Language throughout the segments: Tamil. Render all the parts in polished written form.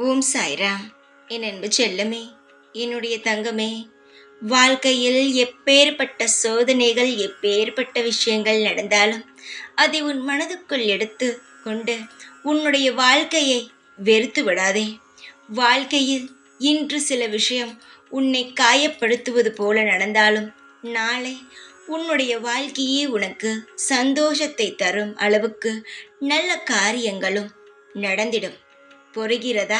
ஓம் சாய்ராம். என் அன்பு செல்லமே, என்னுடைய தங்கமே, வாழ்க்கையில் எப்பேற்பட்ட சோதனைகள், எப்பேற்பட்ட விஷயங்கள் நடந்தாலும் அதை உன் மனதுக்குள் எடுத்து கொண்டு உன்னுடைய வாழ்க்கையை வெறுத்து விடாதே. வாழ்க்கையில் இன்று சில விஷயம் உன்னை காயப்படுத்துவது போல நடந்தாலும் நாளை உன்னுடைய வாழ்க்கையே உனக்கு சந்தோஷத்தை தரும் அளவுக்கு நல்ல காரியங்களும் நடந்திடும். புரிகிறதா?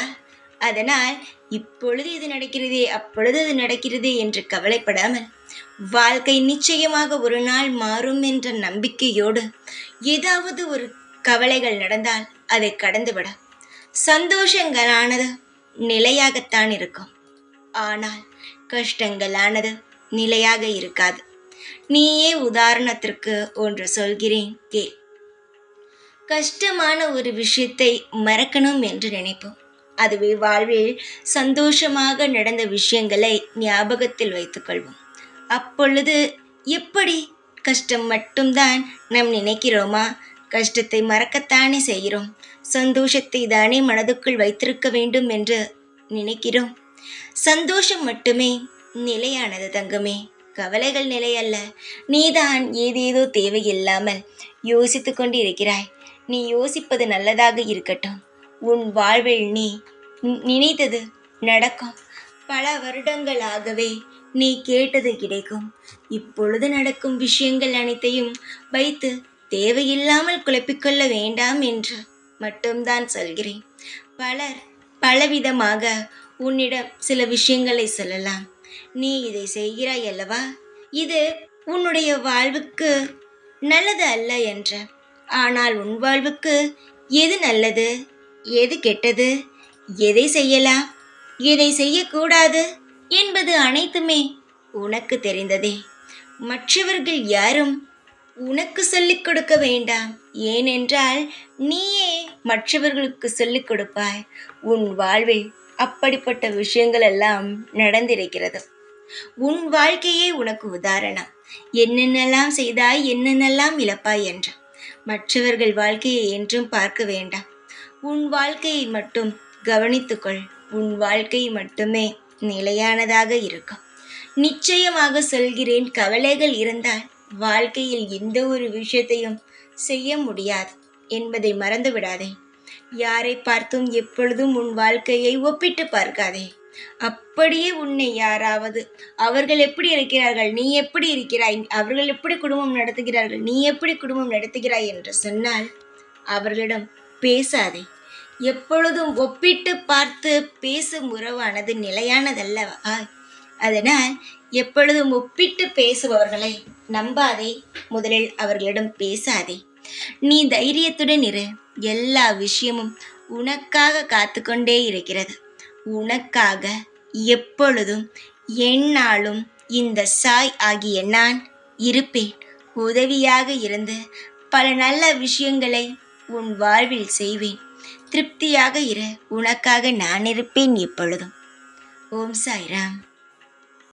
அதனால் இப்பொழுது இது நடக்கிறதே, அப்பொழுது அது நடக்கிறதே என்று கவலைப்படாமல் வாழ்க்கை நிச்சயமாக ஒரு நாள் மாறும் என்ற நம்பிக்கையோடு ஏதாவது ஒரு கவலைகள் நடந்தால் அதை கடந்துவிட. சந்தோஷங்களானது நிலையாகத்தான் இருக்கும், ஆனால் கஷ்டங்களானது நிலையாக இருக்காது. நீயே உதாரணத்திற்கு ஒன்று சொல்கிறேன் கேள். கஷ்டமான ஒரு விஷயத்தை மறக்கணும் என்று நினைப்போம். அதுவே வாழ்வில் சந்தோஷமாக நடந்த விஷயங்களை ஞாபகத்தில் வைத்துக்கொள்வோம். அப்பொழுது எப்படி கஷ்டம் மட்டும்தான் நாம் நினைக்கிறோமா? கஷ்டத்தை மறக்கத்தானே செய்கிறோம். சந்தோஷத்தை தானே மனதுக்குள் வைத்திருக்க வேண்டும் என்று நினைக்கிறோம். சந்தோஷம் மட்டுமே நிலையானது தங்கமே, கவலைகள் நிலையல்ல. நீதான் ஏதேதோ தேவையில்லாமல் யோசித்து கொண்டு இருக்கிறாய். நீ யோசிப்பது நல்லதாக இருக்கட்டும். உன் வாழ்வில் நீ நினைத்தது நடக்கும். பல வருடங்களாகவே நீ கேட்டது கிடைக்கும். இப்பொழுது நடக்கும் விஷயங்கள் அனைத்தையும் வைத்து தேவையில்லாமல் குழப்பிக்கொள்ள வேண்டாம் என்று மட்டும்தான் சொல்கிறேன். பலர் பலவிதமாக உன்னிடம் சில விஷயங்களை சொல்லலாம். நீ இதை செய்கிறாய் அல்லவா, இது உன்னுடைய வாழ்வுக்கு நல்லது அல்ல என்ற. ஆனால் உன் வாழ்வுக்கு எது நல்லது, எது கெட்டது, எதை செய்யலாம், எதை செய்யக்கூடாது என்பது அனைத்துமே உனக்கு தெரிந்ததே. மற்றவர்கள் யாரும் உனக்கு சொல்லிக் கொடுக்க வேண்டாம். ஏனென்றால் நீயே மற்றவர்களுக்கு சொல்லிக் கொடுப்பாய். உன் வாழ்வில் அப்படிப்பட்ட விஷயங்கள் எல்லாம் நடந்திருக்கிறது. உன் வாழ்க்கையே உனக்கு உதாரணம். என்னென்னலாம் செய்தாய், என்னென்னலாம் இழப்பாய் என்று. மற்றவர்கள் வாழ்க்கையை என்றும் பார்க்க வேண்டாம். உன் வாழ்க்கையை மட்டும் கவனித்துக்கொள். உன் வாழ்க்கை மட்டுமே நிலையானதாக இருக்கும். நிச்சயமாக சொல்கிறேன், கவலைகள் இருந்தால் வாழ்க்கையில் எந்த ஒரு விஷயத்தையும் செய்ய முடியாது என்பதை மறந்து விடாதே. யாரை பார்த்தும் எப்பொழுதும் உன் வாழ்க்கையை ஒப்பிட்டு பார்க்காதே. அப்படியே உன்னை யாராவது அவர்கள் எப்படி இருக்கிறார்கள், நீ எப்படி இருக்கிறாய், அவர்கள் எப்படி குடும்பம் நடத்துகிறார்கள், நீ எப்படி குடும்பம் நடத்துகிறாய் என்று சொன்னால் அவர்களிடம் பேசாதே. எப்பொழுதும் ஒப்பிட்டு பார்த்து பேசும் உறவானது நிலையானதல்லவா? அதனால் எப்பொழுதும் ஒப்பிட்டு பேசுபவர்களை நம்பாதே. முதலில் அவர்களிடம் பேசாதே. நீ தைரியத்துடன் இரு. எல்லா விஷயமும் உனக்காக காத்து கொண்டே இருக்கிறது. உனக்காக எப்பொழுதும் எந்நாளும் இந்த சாய் ஆகிய நான் இருப்பேன். உதவியாக இருந்து பல நல்ல விஷயங்களை உன் வாழ்வில் செய்வேன். திருப்தியாக இரு. உனக்காக நான் இருப்பேன் எப்பொழுதும். ஓம் சாய்ராம்.